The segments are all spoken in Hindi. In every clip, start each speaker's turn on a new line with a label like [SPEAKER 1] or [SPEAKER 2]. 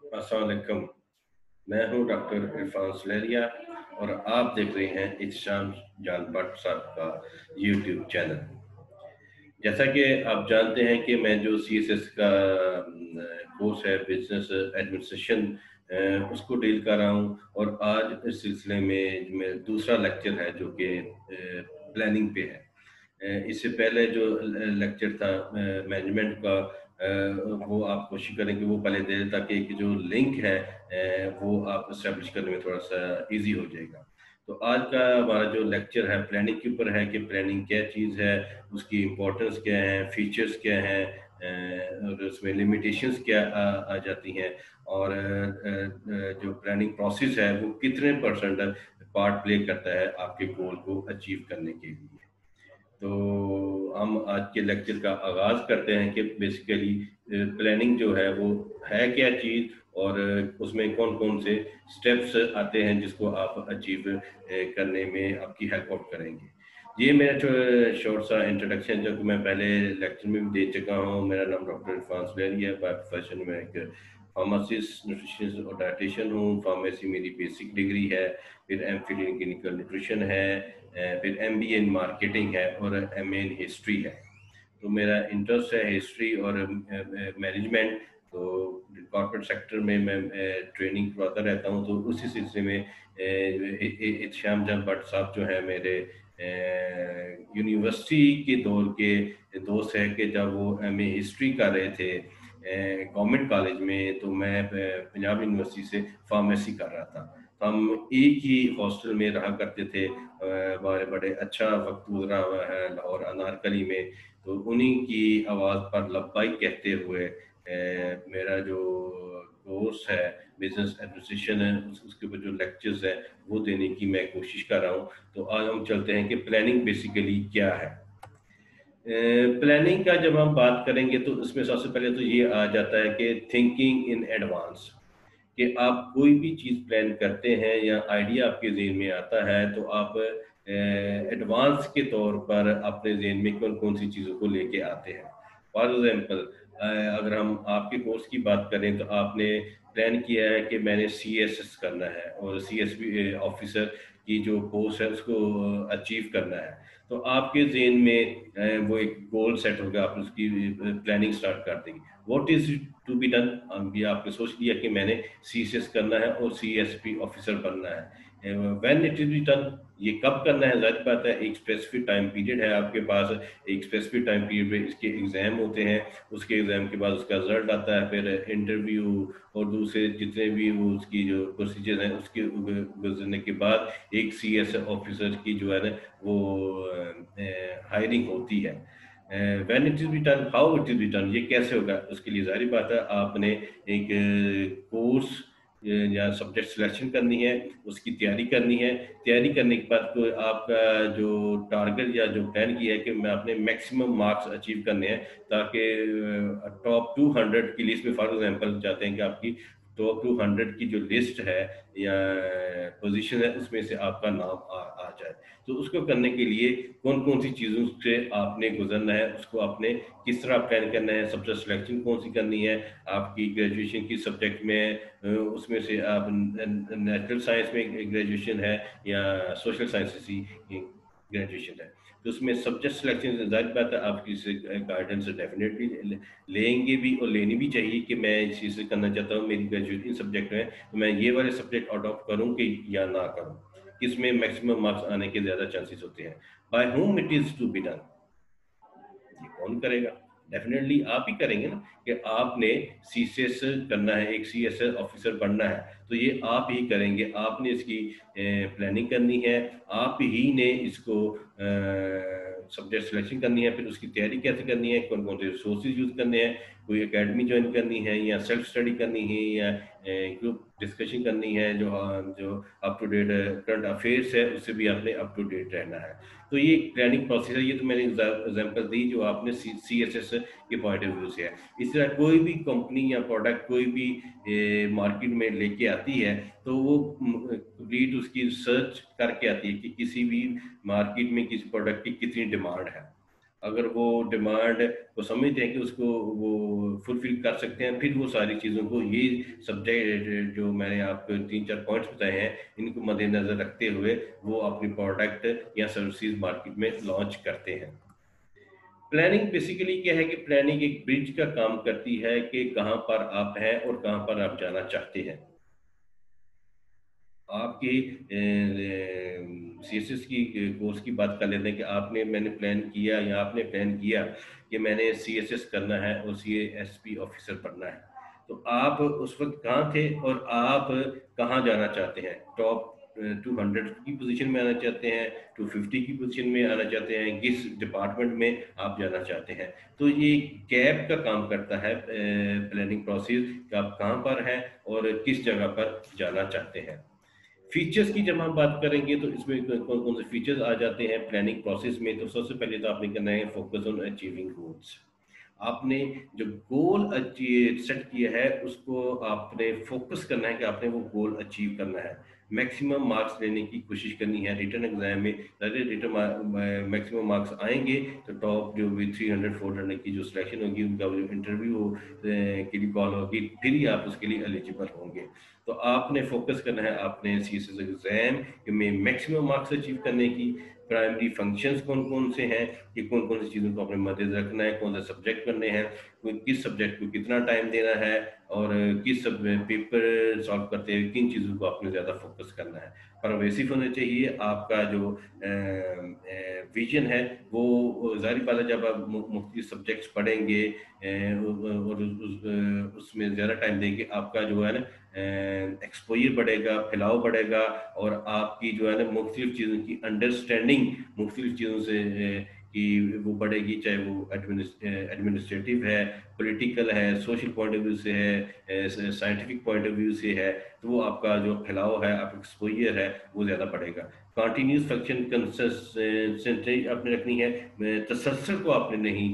[SPEAKER 1] अस्सलाम वालेकुम। मैं हूं डॉक्टर इरफान सुलेरिया और आप देख रहे हैं इत्शाम जान भट्ट साहब का यूट्यूब चैनल। जैसा कि आप जानते हैं कि मैं जो सीएसएस का कोर्स है बिजनेस एडमिनिस्ट्रेशन उसको डील कर रहा हूं और आज इस सिलसिले में दूसरा लेक्चर है जो कि प्लानिंग पे है। इससे पहले जो लेक्चर था मैनेजमेंट का, वो आप कोशिश करें कि वो पहले दे दें ताकि एक जो लिंक है वो आप इस्टेब्लिश करने में थोड़ा सा इजी हो जाएगा। तो आज का हमारा जो लेक्चर है प्लानिंग के ऊपर है कि प्लानिंग क्या चीज़ है, उसकी इम्पोर्टेंस क्या है, फीचर्स क्या हैं, और उसमें लिमिटेशंस क्या आ जाती हैं, और जो प्लानिंग प्रोसेस है वो कितने परसेंट पार्ट प्ले करता है आपके गोल को अचीव करने के लिए। तो हम आज के लेक्चर का आगाज करते हैं कि बेसिकली प्लानिंग जो है वो है क्या चीज़, और उसमें कौन कौन से स्टेप्स आते हैं जिसको आप अचीव करने में आपकी हेल्प आउट करेंगे। ये मेरा शॉर्ट सा इंट्रोडक्शन जो कि मैं पहले लेक्चर में भी दे चुका हूँ। मेरा नाम डॉक्टर इरफान सुलेरी है। बाय प्रोफेशन में एक फार्मासिस्ट, न्यूट्रिशनिस्ट और डाइटिशियन हूँ। फार्मेसी मेरी बेसिक डिग्री है, फिर एमफिल इन क्लिनिकल न्यूट्रिशन है, फिर एमबीए इन मार्केटिंग है और एमए इन हिस्ट्री है। तो मेरा इंटरेस्ट है हिस्ट्री और मैनेजमेंट। तो कॉर्पोरेट सेक्टर में मैं ट्रेनिंग करवाता रहता हूँ। तो उसी सिलसिले में इत्शाम जान भट्ट साहब जो है मेरे यूनिवर्सिटी के दौर के दोस्त है कि जब वो एमए हिस्ट्री कर रहे थे गवर्नमेंट कॉलेज में, तो मैं पंजाब यूनिवर्सिटी से फार्मेसी कर रहा था। तो हम एक ही हॉस्टल में रहा करते थे। हमारे बड़े अच्छा वक्त गुजरा हुआ है लाहौर अनारकली में। तो उन्हीं की आवाज़ पर लब्बाई कहते हुए मेरा जो कोर्स है बिजनेस एडमिनिस्ट्रेशन है उसके ऊपर जो लेक्चर्स है वो देने की मैं कोशिश कर रहा हूँ। तो आज हम चलते हैं कि प्लानिंग बेसिकली क्या है। प्लानिंग का जब हम बात करेंगे तो उसमें सबसे पहले तो ये आ जाता है कि थिंकिंग इन एडवांस, कि आप कोई भी चीज़ प्लान करते हैं या आइडिया आपके ज़हन में आता है तो आप एडवांस के तौर पर अपने ज़हन में कौन कौन सी चीज़ों को लेके आते हैं। फॉर एग्जांपल, अगर हम आपके कोर्स की बात करें तो आपने प्लान किया है कि मैंने सीएसएस करना है और सीएसपी ऑफिसर की जो पोस्ट है उसको अचीव करना है। तो आपके ज़हन में वो एक गोल सेट होगा, आप उसकी प्लानिंग स्टार्ट कर देंगे। What is to be done, ये आपने सोच लिया कि मैंने सीसीएस करना है और सीएसपी ऑफिसर बनना है। When it is B done, ये कब करना है, जाहिर बात है एक स्पेसिफिक टाइम पीरियड है आपके पास। एक स्पेसिफिक टाइम पीरियड में इसके एग्जाम होते हैं, उसके एग्जाम के बाद उसका रिजल्ट आता है, फिर इंटरव्यू और दूसरे जितने भी वो उसकी जो प्रोसीजर हैं उसके गुजरने के बाद एक सीएस ऑफिसर की जो है ना वो हायरिंग होती है। When it is be done, how it is B done, ये कैसे होगा, उसके लिए जाहिर बात है आपने एक कोर्स या सब्जेक्ट सिलेक्शन करनी है, उसकी तैयारी करनी है। तैयारी करने के बाद को आपका जो टारगेट या जो प्लान किया है कि मैं अपने मैक्सिमम मार्क्स अचीव करने हैं ताकि टॉप 200 की लिस्ट में, फॉर एग्जांपल चाहते हैं कि आपकी टॉप 200 की जो लिस्ट है या पोजीशन है उसमें से आपका नाम आ जाए। तो उसको करने के लिए कौन कौन सी चीज़ों से आपने गुजरना है, उसको आपने किस तरह प्लान करना है, सब्जेक्ट सिलेक्शन कौन सी करनी है आपकी ग्रेजुएशन की सब्जेक्ट में, उसमें से आप नेचुरल साइंस में ग्रेजुएशन है या सोशल साइंसेस की ग्रेजुएशन है। तो उसमें सब्जेक्ट सिलेक्शन जाहिर बात है आपकी गाइडेंस डेफिनेटली लेंगे भी और लेनी भी चाहिए कि मैं इस चीज़ से करना चाहता हूँ, मेरी ग्रेजुएशन सब्जेक्ट है तो मैं ये वाले सब्जेक्ट अडॉप्ट करूँ कि या ना करूँ, किसमें मैक्सिमम मार्क्स आने के ज़्यादा चांसेस होते हैं। By whom it is to be done, ये कौन करेगा? डेफिनेटली आप ही करेंगे ना, कि आपने सीसीएस करना है, एक सीएसएस ऑफिसर बनना है, तो ये आप ही करेंगे। आपने इसकी प्लानिंग करनी है, आप ही ने इसको सब्जेक्ट सिलेक्शन करनी है, फिर उसकी तैयारी कैसे करनी है, कौन कौन से रिसोर्सेज यूज़ करने हैं, कोई एकेडमी ज्वाइन करनी है या सेल्फ स्टडी करनी है या ग्रुप डिस्कशन करनी है, जो up to date current affairs है उससे भी आपने अप टू डेट रहना है। तो ये प्लानिंग प्रोसेस है। ये तो मैंने एग्जांपल दी जो आपने सीएसएस के पॉइंट ऑफ व्यू से है। इस तरह कोई भी कंपनी या प्रोडक्ट कोई भी मार्केट में लेके आती है तो वो कंप्लीट उसकी रिसर्च करके आती है कि किसी भी मार्केट में किसी प्रोडक्ट की कितनी डिमांड है। अगर वो डिमांड को समझते हैं कि उसको वो फुलफिल कर सकते हैं, फिर वो सारी चीज़ों को, ये सब्जेक्ट जो मैंने आपको 3-4 पॉइंट्स बताए हैं, इनको मद्देनज़र रखते हुए वो अपनी प्रोडक्ट या सर्विसेज मार्केट में लॉन्च करते हैं। प्लानिंग बेसिकली क्या है कि प्लानिंग एक ब्रिज का काम करती है कि कहाँ पर आप हैं और कहाँ पर आप जाना चाहते हैं। आपकी सीएसएस की कोर्स की बात कर लेते हैं कि आपने मैंने प्लान किया या आपने प्लान किया कि मैंने सीएसएस करना है और सीएसपी ऑफिसर बनना है। तो आप उस वक्त कहाँ थे और आप कहाँ जाना चाहते हैं? टॉप 200 की पोजीशन में आना चाहते हैं, 250 की पोजीशन में आना चाहते हैं, किस डिपार्टमेंट में आप जाना चाहते हैं? तो ये गैप का काम करता है प्लानिंग प्रोसेस कि आप कहाँ पर हैं और किस जगह पर जाना चाहते हैं। फीचर्स की जब हम बात करेंगे तो इसमें कौन कौन से फीचर्स आ जाते हैं प्लानिंग प्रोसेस में। तो सबसे पहले तो आपने करना है फोकस ऑन अचीविंग गोल्स। आपने जो गोल सेट किया है उसको आपने फोकस करना है कि आपने वो गोल अचीव करना है। मैक्सिमम मार्क्स लेने की कोशिश करनी है रिटर्न एग्जाम में। अगर रिटर्न मैक्सिमम मार्क्स आएंगे तो टॉप जो भी 300-400 की जो सिलेक्शन होगी, उनका जो इंटरव्यू के लिए कॉल होगी, फिर ही आप उसके लिए एलिजिबल होंगे। तो आपने फोकस करना है आपने सीएसएस एग्जाम में मैक्सिमम मार्क्स अचीव करने की। प्राइमरी फंक्शंस कौन कौन से हैं, कि कौन कौन सी चीज़ों को अपने मद्देनजर रखना है, कौन से सब्जेक्ट करने हैं, किस सब्जेक्ट को कितना टाइम देना है, और किस सब पेपर सॉल्व करते हुए किन चीज़ों को आपने ज़्यादा फोकस करना है। परवेसिव होना चाहिए आपका जो विजन है वो। जाहिर बात है जब आप मुख्तलिफ सब्जेक्ट्स पढ़ेंगे और उसमें ज़्यादा टाइम देंगे, आपका जो है ना एक्सपोजर बढ़ेगा, फैलाव बढ़ेगा, और आपकी जो है ना मुख्तलिफ चीज़ों की अंडरस्टैंडिंग मुख्तलिफ चीज़ों से कि वो बढ़ेगी, चाहे वो एडमिनिस्ट्रेटिव है, पॉलिटिकल है, सोशल पॉइंट ऑफ व्यू से है, साइंटिफिक पॉइंट ऑफ व्यू से है। तो वो आपका जो फैलाव है, आप एक्सपोजर है, वो ज़्यादा बढ़ेगा। कंटिन्यूस फंक्शन कंसिस्टेंसी आपने रखनी है, तसलसल को आपने नहीं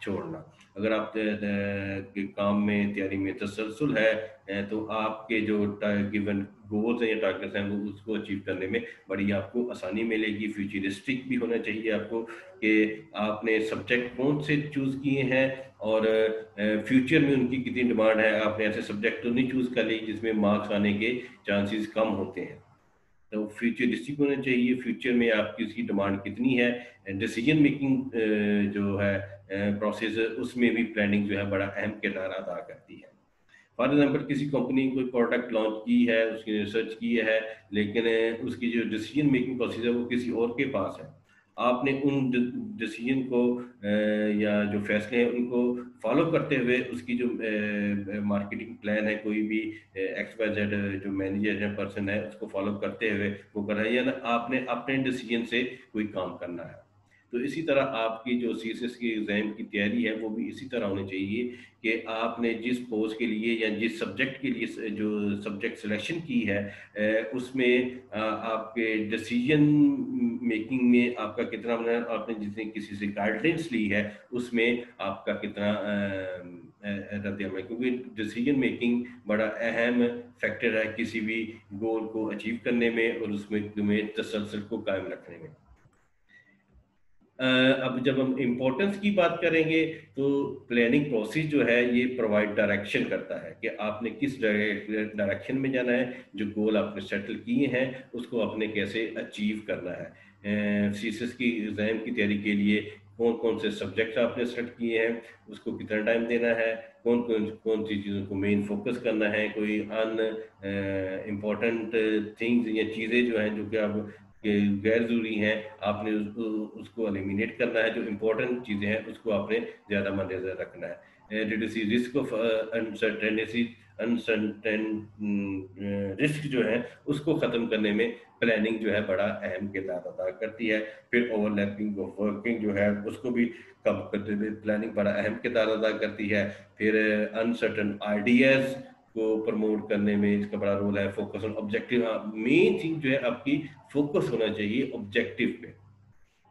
[SPEAKER 1] छोड़ना। अगर आप के काम में तैयारी में तसलसल है तो आपके जो गिवन गोल्स हैं या टारगेट्स हैं वो उसको अचीव करने में बड़ी आपको आसानी मिलेगी। फ्यूचरिस्टिक भी होना चाहिए आपको कि आपने सब्जेक्ट कौन से चूज़ किए हैं और फ्यूचर में उनकी कितनी डिमांड है। आपने ऐसे सब्जेक्ट तो नहीं चूज़ कर ली जिसमें मार्क्स आने के चांसेस कम होते हैं। तो फ्यूचरिस्टिक होना चाहिए, फ्यूचर में आपकी उसकी डिमांड कितनी है। डिसीजन मेकिंग जो है प्रोसेस, उसमें भी प्लानिंग जो है बड़ा अहम किरदार अदा करती है। फॉर एग्जाम्पल किसी कंपनी कोई प्रोडक्ट लॉन्च की है, उसकी रिसर्च की है, लेकिन उसकी जो डिसीजन मेकिंग प्रोसेस है वो किसी और के पास है। आपने उन डिसीजन को या जो फैसले हैं उनको फॉलो करते हुए उसकी जो मार्केटिंग प्लान है, कोई भी एक्स वाई जेड जो मैनेजर है, पर्सन है, उसको फॉलो करते हुए वो कर रहा है, या ना आपने अपने डिसीजन से कोई काम करना है। तो इसी तरह आपकी जो सीएसएस की एग्जाम की तैयारी है वो भी इसी तरह होनी चाहिए कि आपने जिस पोस्ट के लिए या जिस सब्जेक्ट के लिए जो सब्जेक्ट सिलेक्शन की है उसमें आपके डिसीजन मेकिंग में आपका कितना, मतलब आपने जितने किसी से गाइडलाइंस ली है उसमें आपका कितना रद्द है, क्योंकि डिसीजन मेकिंग बड़ा अहम फैक्टर है किसी भी गोल को अचीव करने में और उसमें तुम्हें तसलसल को कायम रखने में। अब जब हम इम्पोर्टेंस की बात करेंगे तो प्लानिंग प्रोसेस जो है ये प्रोवाइड डायरेक्शन करता है कि आपने किस डायरेक्शन में जाना है, जो गोल आपने सेटल किए हैं उसको आपने कैसे अचीव करना है। सीएसएस की एग्जाम की तैयारी के लिए कौन कौन से सब्जेक्ट आपने सेलेक्ट किए हैं, उसको कितना टाइम देना है, कौन कौन कौन सी चीज़ों को मेन फोकस करना है, कोई अन इम्पोर्टेंट थिंग्स या चीज़ें जो हैं जो कि आप कि गैर ज़रूरी हैं, आपने उसको एलिमिनेट करना है। जो इम्पोर्टेंट चीज़ें हैं उसको आपने ज़्यादा मद्देनज़र रखना है। Reduce risk of uncertainty uncertain risk जो है उसको ख़त्म करने में प्लानिंग जो है बड़ा अहम किरदार अदा करती है। फिर ओवरलैपिंग ऑफ वर्किंग जो है उसको भी कम करने में प्लानिंग बड़ा अहम किरदार अदा करती है। फिर अनसर्टन आइडियाज़ को प्रमोट करने में इसका बड़ा रोल है। फोकस ऑन ऑब्जेक्टिव, मेन चीज़ जो है आपकी फोकस होना चाहिए ऑब्जेक्टिव पे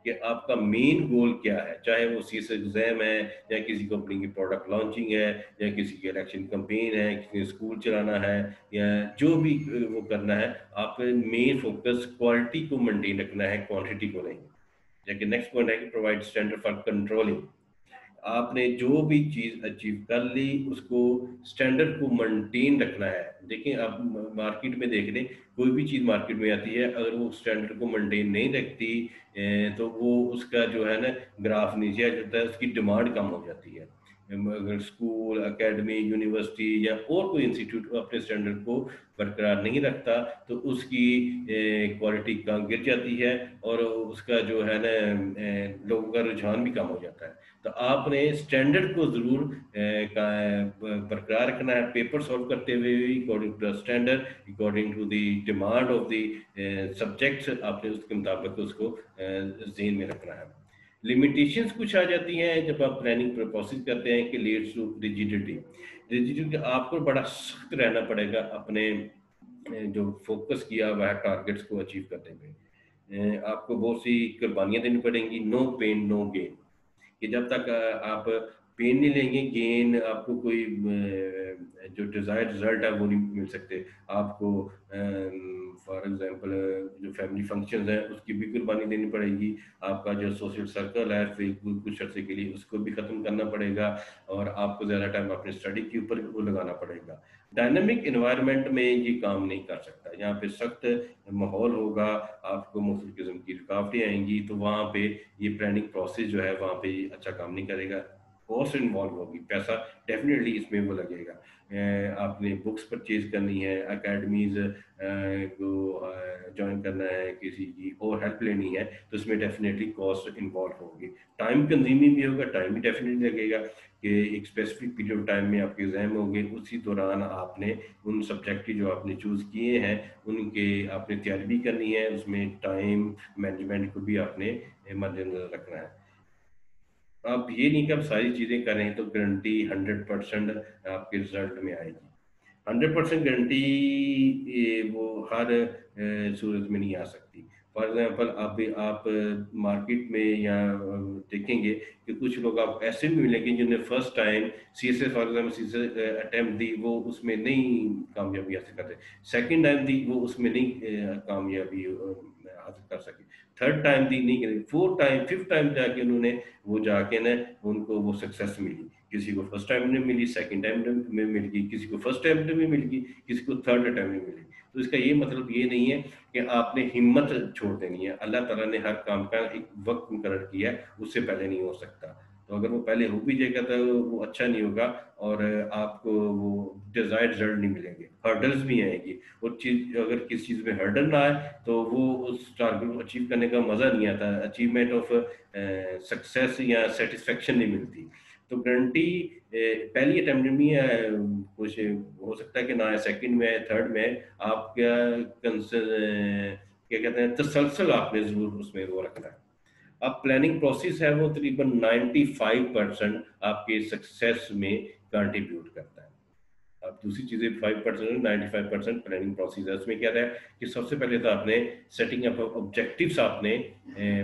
[SPEAKER 1] कि आपका मेन गोल क्या है, चाहे वो सीएस एग्जाम है या किसी कंपनी की प्रोडक्ट लॉन्चिंग है या किसी की इलेक्शन कंपेन है, किसी स्कूल चलाना है या जो भी वो करना है। आपका मेन फोकस क्वालिटी को मेंटेन रखना है, क्वांटिटी को नहीं। जबकि नेक्स्ट पॉइंट है कि प्रोवाइड स्टैंडर्ड फॉर कंट्रोलिंग। आपने जो भी चीज़ अचीव कर ली उसको स्टैंडर्ड को मेंटेन रखना है। देखिए आप मार्केट में देख लें, कोई भी चीज़ मार्केट में आती है अगर वो स्टैंडर्ड को मेंटेन नहीं रखती तो वो उसका जो है ना ग्राफ नीचे आ जाता है, उसकी डिमांड कम हो जाती है। अगर स्कूल, एकेडमी, यूनिवर्सिटी या और कोई इंस्टीट्यूट अपने स्टैंडर्ड को बरकरार नहीं रखता तो उसकी क्वालिटी कम गिर जाती है और उसका जो है ना लोगों का रुझान भी कम हो जाता है। तो आपने स्टैंडर्ड को ज़रूर बरकरार रखना है, पेपर सॉल्व करते हुए according to the standard, according to the demand of the subjects, आपने उसके मुताबिक उसको ज़हन में रखना है। लिमिटेशंस कुछ आ जाती हैं जब आप प्लानिंग प्रोसेस करते हैं कि लीड्स टू रिजिडिटी। रिजिडिटी आपको बड़ा सख्त रहना पड़ेगा अपने जो फोकस किया हुआ है टारगेट्स को अचीव करने में। आपको बहुत सी कुर्बानियाँ देनी पड़ेंगी, नो पेन नो गेन। कि जब तक आप पेन नहीं लेंगे, गेन आपको कोई जो डिज़ायर्ड रिजल्ट है वो नहीं मिल सकते आपको। फॉर एग्जांपल जो फैमिली फंक्शंस हैं उसकी भी कुर्बानी देनी पड़ेगी, आपका जो सोशल सर्कल है फिर कुछ अर्से के लिए उसको भी ख़त्म करना पड़ेगा और आपको ज़्यादा टाइम अपनी स्टडी के ऊपर वो लगाना पड़ेगा। डायनामिक इन्वायरमेंट में ये काम नहीं कर सकता, यहाँ पे सख्त माहौल होगा, आपको मुख्तलिफ किस्म की रुकावटें आएंगी, तो वहाँ पे ये प्लानिंग प्रोसेस जो है वहाँ पे अच्छा काम नहीं करेगा। कॉस्ट इन्वॉल्व होगी, पैसा डेफिनेटली इसमें वो लगेगा। आपने बुक्स परचेज करनी है, अकेडमीज को ज्वाइन करना है, किसी की और हेल्प लेनी है तो उसमें डेफिनेटली कॉस्ट इन्वॉल्व होगी। टाइम कंज्यूमिंग भी होगा, टाइम भी डेफिनेटली लगेगा कि एक स्पेसिफिक पीरियड टाइम में आपके एग्जाम होंगे, उसी दौरान आपने उन सब्जेक्ट की जो आपने चूज़ किए हैं उनके आपने तैयारी भी करनी है, उसमें टाइम मैनेजमेंट को भी आपने मद्देनजर रखना है। आप ये नहीं कि आप सारी चीज़ें कर रहे हैं तो गारंटी 100% आपके रिजल्ट में आएगी। 100% गारंटी वो हर सूरत में नहीं आ सकती। फॉर एग्जांपल आप मार्केट में या देखेंगे कि कुछ लोग आप ऐसे भी मिलेंगे जिन्होंने first time CSA for example CSA attempt दी, वो उसमें नहीं कामयाबी हासिल करते। सेकंड टाइम दी, वो उसमें नहीं कामयाबी हासिल कर सके। थर्ड टाइम दी, नहीं करी। फोर्थ टाइम, फिफ्थ टाइम जाके उन्होंने वो जाके ना उनको वो सक्सेस मिली। किसी को फर्स्ट टाइम में मिली, सेकंड टाइम में मिल गई, किसी को फर्स्ट टाइम में मिल गई, किसी को थर्ड टाइम में मिली। तो इसका ये मतलब ये नहीं है कि आपने हिम्मत छोड़ देनी है। अल्लाह ताला ने हर काम का एक वक्त मुकर्रर किया है, उससे पहले नहीं हो सकता। तो अगर वो पहले हो भी जाएगा तो वो अच्छा नहीं होगा और आपको वो डिजायर्ड रिजल्ट नहीं मिलेंगे, हर्डल्स भी आएंगी। और चीज अगर किसी चीज़ में हर्डल ना आए तो वो उस टारगेट को अचीव करने का मज़ा नहीं आता, अचीवमेंट ऑफ सक्सेस या सेटिस्फेक्शन नहीं मिलती। तो गारंटी पहली अटेम्प्ट में कुछ हो सकता है कि ना सेकंड में, थर्ड में आप क्या कहते हैं तसलसल आपने जरूर उसमें वो रखना है। अब प्लानिंग प्रोसेस है वो तकरीबन 95% आपके सक्सेस में कंट्रीब्यूट करता है। अब दूसरी चीज़ें 5%, 95% प्लानिंग प्रोसेस है। उसमें क्या है कि सबसे पहले तो आपने सेटिंग अप ऑब्जेक्टिव्स आपने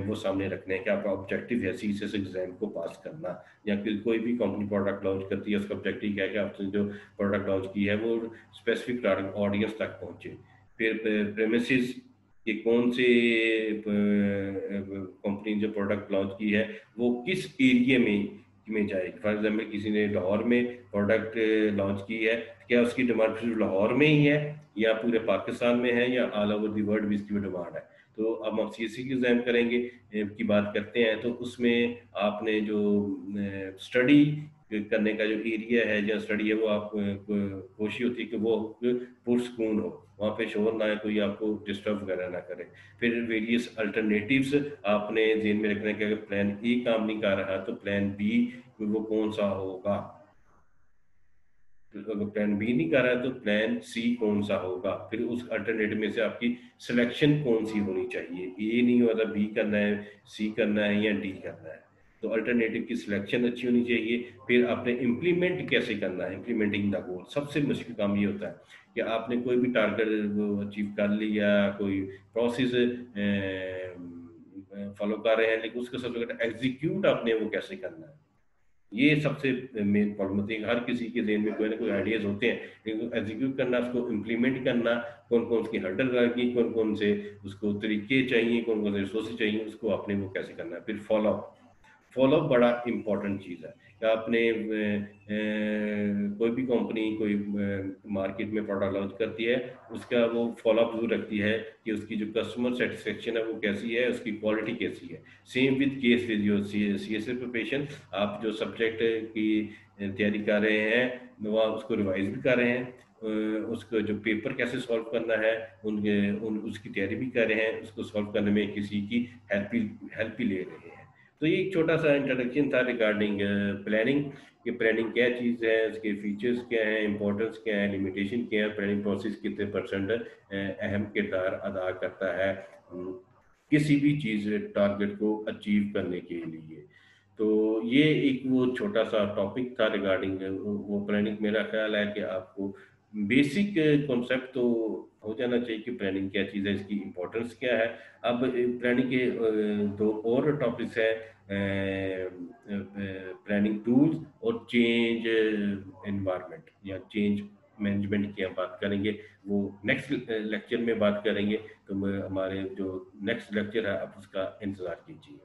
[SPEAKER 1] वो सामने रखने हैं कि आपका ऑब्जेक्टिव है सी से एग्जाम को पास करना, या फिर कोई भी कंपनी प्रोडक्ट लॉन्च करती है उसका ऑब्जेक्टिव क्या है कि आपने जो प्रोडक्ट लॉन्च की है वो स्पेसिफिक टारगेट ऑडियंस तक पहुंचे। फिर प्रेमिसेस कि कौन से कंपनी जो प्रोडक्ट लॉन्च की है वो किस एरिया में जाएगी। फॉर एग्जाम्पल किसी ने लाहौर में प्रोडक्ट लॉन्च की है, क्या उसकी डिमांड सिर्फ लाहौर में ही है या पूरे पाकिस्तान में है या ऑल ओवर द वर्ल्ड भी इसकी डिमांड है। तो अब हम सीएससी की एग्जाम करेंगे की बात करते हैं तो उसमें आपने जो स्टडी करने का जो एरिया है जो स्टडी है वो आप कोशिश होती है कि वो पुरसकून हो, वहाँ पे शोर ना है, कोई आपको डिस्टर्ब वगैरह ना करे। फिर वेरियस अल्टरनेटिव्स आपने ज़हन में रखना है कि अगर प्लान ए काम नहीं कर रहा तो प्लान बी वो कौन सा होगा। तो अगर प्लान बी नहीं कर रहा है तो प्लान सी कौन सा होगा। फिर उस अल्टरनेटिव में से आपकी सिलेक्शन कौन सी होनी चाहिए, ए नहीं हो रहा, बी करना है, सी करना है या डी करना है। तो अल्टरनेटिव की सिलेक्शन अच्छी होनी चाहिए। फिर आपने इम्प्लीमेंट कैसे करना है, इम्प्लीमेंटिंग द गोल। सबसे मुश्किल काम ये होता है कि आपने कोई भी टारगेट अचीव कर लिया, कोई प्रोसेस फॉलो कर रहे हैं, लेकिन उसका सबसे एग्जीक्यूट आपने वो कैसे करना है। ये सबसे मेन प्रॉब्लम होती है। हर किसी के ज़हन में कोई ना कोई आइडियाज़ होते हैं, लेकिन एग्ज़ीक्यूट करना, उसको इम्प्लीमेंट करना, कौन-कौन उसकी हर्डल रहेगी, कौन-कौन से उसको तरीके चाहिए, कौन-कौन से रिसोर्सेज़ चाहिए, उसको आपने वो कैसे करना है। फिर फ़ॉलो-अप, फॉलो बड़ा इम्पोर्टेंट चीज़ है कि आपने कोई भी कंपनी कोई मार्केट में प्रोडक्ट लॉन्च करती है, उसका वो फॉलो अप जरूर रखती है कि उसकी जो कस्टमर सेटिस्फेक्शन है वो कैसी है, उसकी क्वालिटी कैसी है। Same with case with your C S preparation. आप जो सब्जेक्ट की तैयारी कर रहे हैं, वहाँ उसको रिवाइज भी कर रहे हैं, उसको जो पेपर कैसे सॉल्व करना है, उसकी तैयारी भी कर रहे हैं, उसको सॉल्व करने में किसी की हेल्प भी ले रहे हैं। तो ये एक छोटा सा इंट्रोडक्शन था रिगार्डिंग प्लानिंग, कि प्लानिंग क्या चीज़ है, उसके फीचर्स क्या हैं, इंपॉर्टेंस क्या है, लिमिटेशन क्या है, प्लानिंग प्रोसेस कितने परसेंट अहम किरदार अदा करता है किसी भी चीज़ टारगेट को अचीव करने के लिए। तो ये एक वो छोटा सा टॉपिक था रिगार्डिंग वो प्लानिंग। मेरा ख्याल है कि आपको बेसिक कॉन्सेप्ट तो हो जाना चाहिए कि प्लानिंग क्या चीज़ है, इसकी इम्पोर्टेंस क्या है। अब प्लानिंग के दो और टॉपिक्स है, प्लानिंग टूल्स और चेंज एनवायरनमेंट या चेंज मैनेजमेंट की हम बात करेंगे। वो नेक्स्ट लेक्चर में बात करेंगे। तो हमारे जो नेक्स्ट लेक्चर है आप उसका इंतज़ार कीजिए।